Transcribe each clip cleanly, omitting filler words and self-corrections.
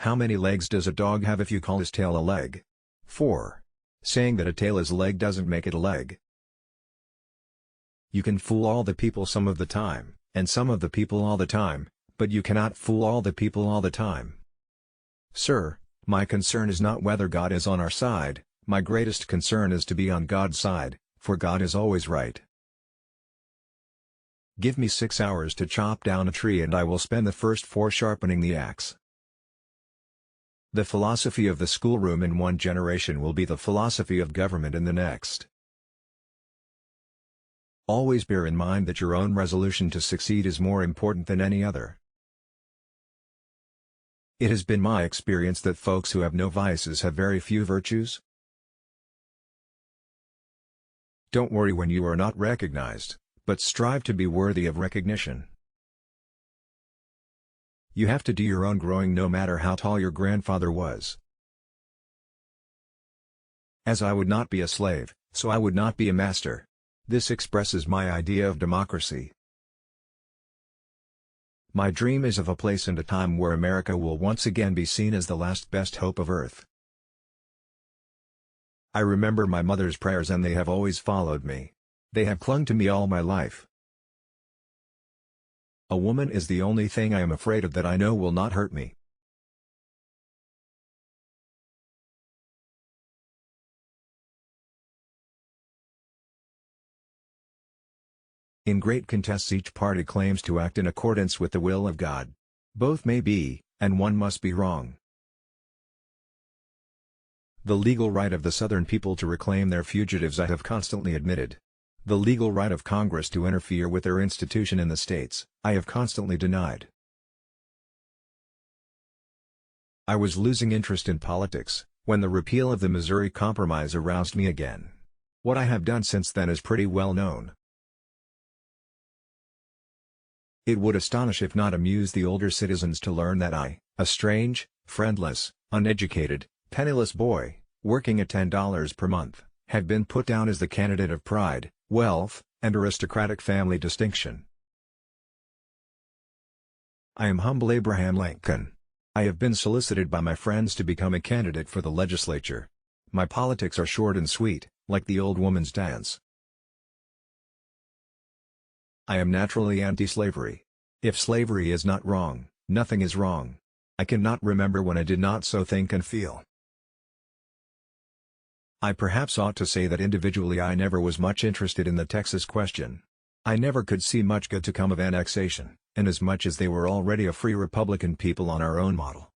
How many legs does a dog have if you call his tail a leg? 4. Saying that a tail is a leg doesn't make it a leg. You can fool all the people some of the time, and some of the people all the time, but you cannot fool all the people all the time. Sir, my concern is not whether God is on our side, my greatest concern is to be on God's side, for God is always right. Give me 6 hours to chop down a tree and I will spend the first 4 sharpening the axe. The philosophy of the schoolroom in one generation will be the philosophy of government in the next. Always bear in mind that your own resolution to succeed is more important than any other. It has been my experience that folks who have no vices have very few virtues. Don't worry when you are not recognized, but strive to be worthy of recognition. You have to do your own growing no matter how tall your grandfather was. As I would not be a slave, so I would not be a master. This expresses my idea of democracy. My dream is of a place and a time where America will once again be seen as the last best hope of Earth. I remember my mother's prayers and they have always followed me. They have clung to me all my life. A woman is the only thing I am afraid of that I know will not hurt me. In great contests each party claims to act in accordance with the will of God. Both may be, and one must be wrong. The legal right of the Southern people to reclaim their fugitives I have constantly admitted. The legal right of Congress to interfere with their institution in the states, I have constantly denied. I was losing interest in politics, when the repeal of the Missouri Compromise aroused me again. What I have done since then is pretty well known. It would astonish if not amuse the older citizens to learn that I, a strange, friendless, uneducated, penniless boy, working at $10 per month, have been put down as the candidate of pride, wealth, and aristocratic family distinction. I am humble Abraham Lincoln. I have been solicited by my friends to become a candidate for the legislature. My politics are short and sweet, like the old woman's dance. I am naturally anti-slavery. If slavery is not wrong, nothing is wrong. I cannot remember when I did not so think and feel. I perhaps ought to say that individually I never was much interested in the Texas question. I never could see much good to come of annexation, inasmuch as they were already a free Republican people on our own model.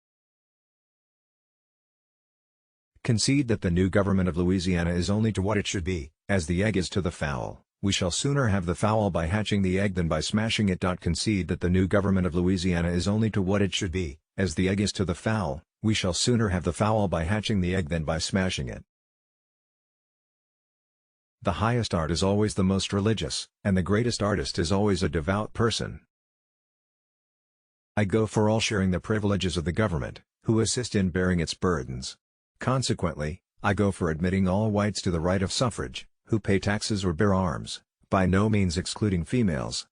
Concede that the new government of Louisiana is only to what it should be, as the egg is to the fowl. We shall sooner have the fowl by hatching the egg than by smashing it. Concede that the new government of Louisiana is only to what it should be, as the egg is to the fowl. We shall sooner have the fowl by hatching the egg than by smashing it. The highest art is always the most religious, and the greatest artist is always a devout person. I go for all sharing the privileges of the government, who assist in bearing its burdens. Consequently, I go for admitting all whites to the right of suffrage, who pay taxes or bear arms, by no means excluding females.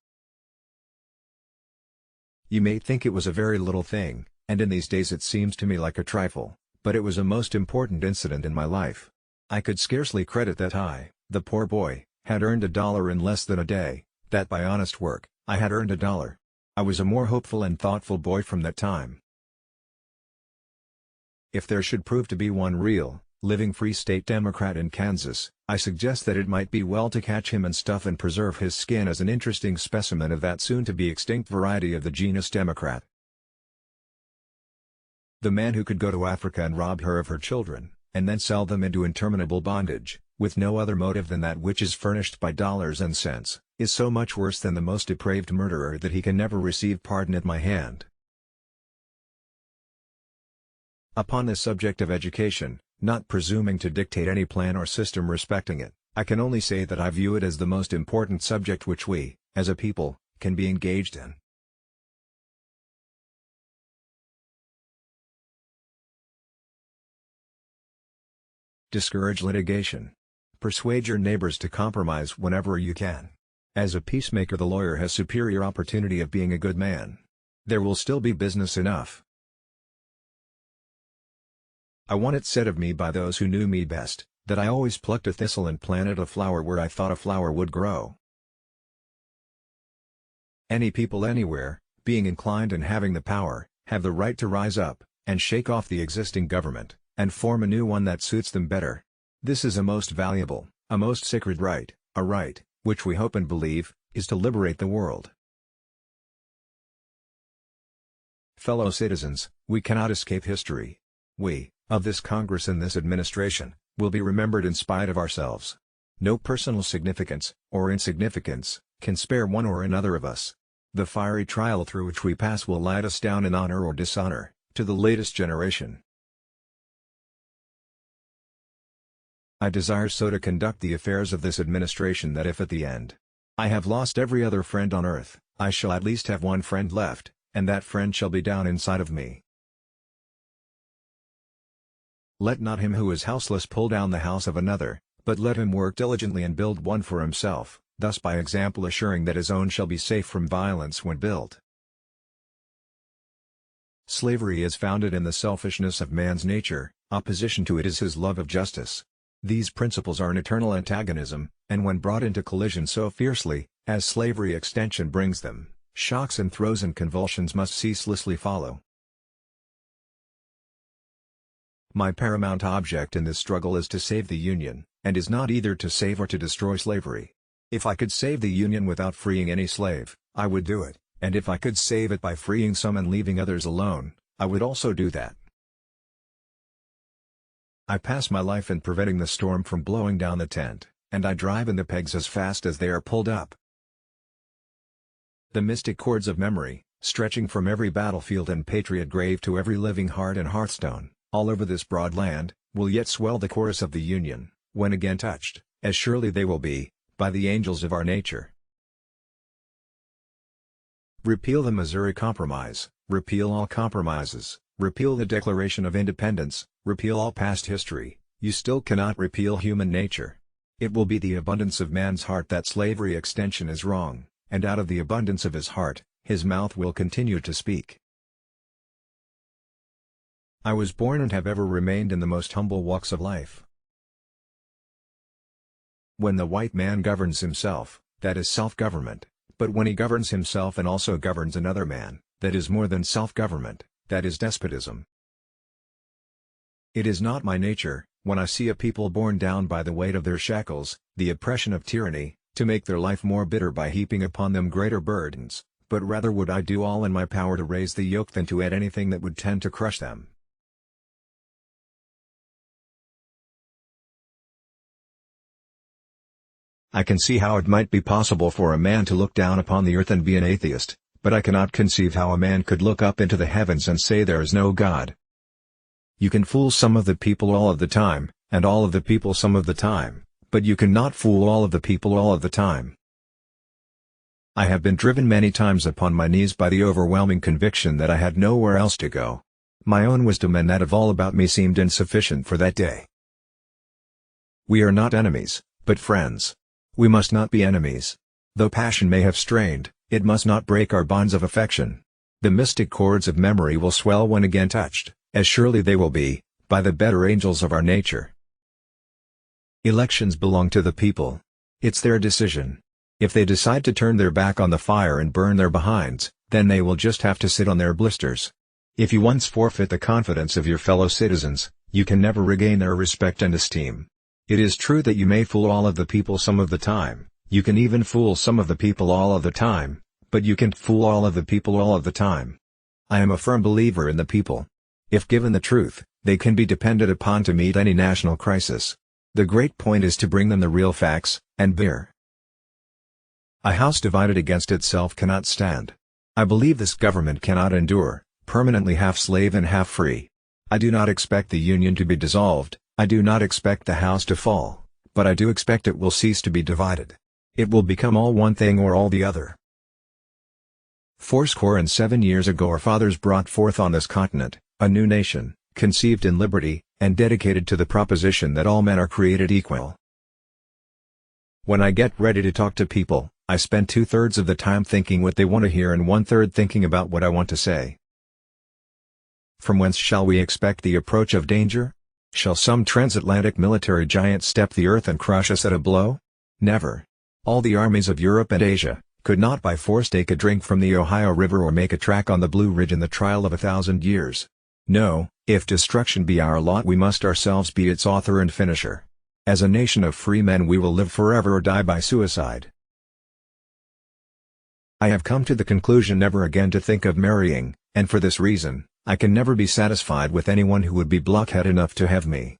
You may think it was a very little thing, and in these days it seems to me like a trifle, but it was a most important incident in my life. I could scarcely credit that I, the poor boy, had earned $1 in less than a day, that by honest work, I had earned $1. I was a more hopeful and thoughtful boy from that time. If there should prove to be one real, living free state Democrat in Kansas, I suggest that it might be well to catch him and stuff and preserve his skin as an interesting specimen of that soon-to-be extinct variety of the genus Democrat. The man who could go to Africa and rob her of her children, and then sell them into interminable bondage, with no other motive than that which is furnished by dollars and cents, is so much worse than the most depraved murderer that he can never receive pardon at my hand. Upon the subject of education, not presuming to dictate any plan or system respecting it, I can only say that I view it as the most important subject which we, as a people, can be engaged in. Discourage litigation. Persuade your neighbors to compromise whenever you can. As a peacemaker, the lawyer has superior opportunity of being a good man. There will still be business enough. I want it said of me by those who knew me best, that I always plucked a thistle and planted a flower where I thought a flower would grow. Any people anywhere, being inclined and having the power, have the right to rise up, and shake off the existing government, and form a new one that suits them better. This is a most valuable, a most sacred right, a right, which we hope and believe, is to liberate the world. Fellow citizens, we cannot escape history. We, of this Congress and this administration, will be remembered in spite of ourselves. No personal significance, or insignificance, can spare one or another of us. The fiery trial through which we pass will light us down in honor or dishonor, to the latest generation. I desire so to conduct the affairs of this administration that if at the end I have lost every other friend on earth, I shall at least have one friend left, and that friend shall be down inside of me. Let not him who is houseless pull down the house of another, but let him work diligently and build one for himself, thus by example assuring that his own shall be safe from violence when built. Slavery is founded in the selfishness of man's nature, opposition to it is his love of justice. These principles are an eternal antagonism, and when brought into collision so fiercely, as slavery extension brings them, shocks and throes and convulsions must ceaselessly follow. My paramount object in this struggle is to save the Union, and is not either to save or to destroy slavery. If I could save the Union without freeing any slave, I would do it, and if I could save it by freeing some and leaving others alone, I would also do that. I pass my life in preventing the storm from blowing down the tent, and I drive in the pegs as fast as they are pulled up. The mystic cords of memory, stretching from every battlefield and patriot grave to every living heart and hearthstone, all over this broad land, will yet swell the chorus of the Union, when again touched, as surely they will be, by the angels of our nature. Repeal the Missouri Compromise, repeal all compromises, repeal the Declaration of Independence, repeal all past history, you still cannot repeal human nature. It will be the abundance of man's heart that slavery extension is wrong, and out of the abundance of his heart, his mouth will continue to speak. I was born and have ever remained in the most humble walks of life. When the white man governs himself, that is self-government, but when he governs himself and also governs another man, that is more than self-government, that is despotism. It is not my nature, when I see a people borne down by the weight of their shackles, the oppression of tyranny, to make their life more bitter by heaping upon them greater burdens, but rather would I do all in my power to raise the yoke than to add anything that would tend to crush them. I can see how it might be possible for a man to look down upon the earth and be an atheist, but I cannot conceive how a man could look up into the heavens and say there is no God. You can fool some of the people all of the time, and all of the people some of the time, but you cannot fool all of the people all of the time. I have been driven many times upon my knees by the overwhelming conviction that I had nowhere else to go. My own wisdom and that of all about me seemed insufficient for that day. We are not enemies, but friends. We must not be enemies. Though passion may have strained, it must not break our bonds of affection. The mystic chords of memory will swell when again touched, as surely they will be, by the better angels of our nature. Elections belong to the people. It's their decision. If they decide to turn their back on the fire and burn their behinds, then they will just have to sit on their blisters. If you once forfeit the confidence of your fellow citizens, you can never regain their respect and esteem. It is true that you may fool all of the people some of the time, you can even fool some of the people all of the time, but you can't fool all of the people all of the time. I am a firm believer in the people. If given the truth, they can be depended upon to meet any national crisis. The great point is to bring them the real facts, and beer. A house divided against itself cannot stand. I believe this government cannot endure, permanently half slave and half free. I do not expect the Union to be dissolved, I do not expect the house to fall, but I do expect it will cease to be divided. It will become all one thing or all the other. 7 years ago our fathers brought forth on this continent, a new nation, conceived in liberty, and dedicated to the proposition that all men are created equal. When I get ready to talk to people, I spend 2/3 of the time thinking what they want to hear and 1/3 thinking about what I want to say. From whence shall we expect the approach of danger? Shall some transatlantic military giant step the earth and crush us at a blow? Never. All the armies of Europe and Asia could not by force take a drink from the Ohio River or make a track on the Blue Ridge in the trial of 1,000 years. No, if destruction be our lot we must ourselves be its author and finisher. As a nation of free men we will live forever or die by suicide. I have come to the conclusion never again to think of marrying, and for this reason, I can never be satisfied with anyone who would be blockhead enough to have me.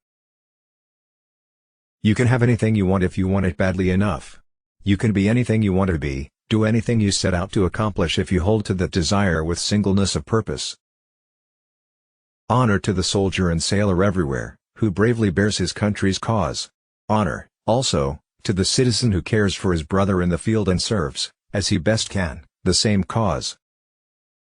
You can have anything you want if you want it badly enough. You can be anything you want to be, do anything you set out to accomplish if you hold to that desire with singleness of purpose. Honor to the soldier and sailor everywhere, who bravely bears his country's cause. Honor, also, to the citizen who cares for his brother in the field and serves, as he best can, the same cause.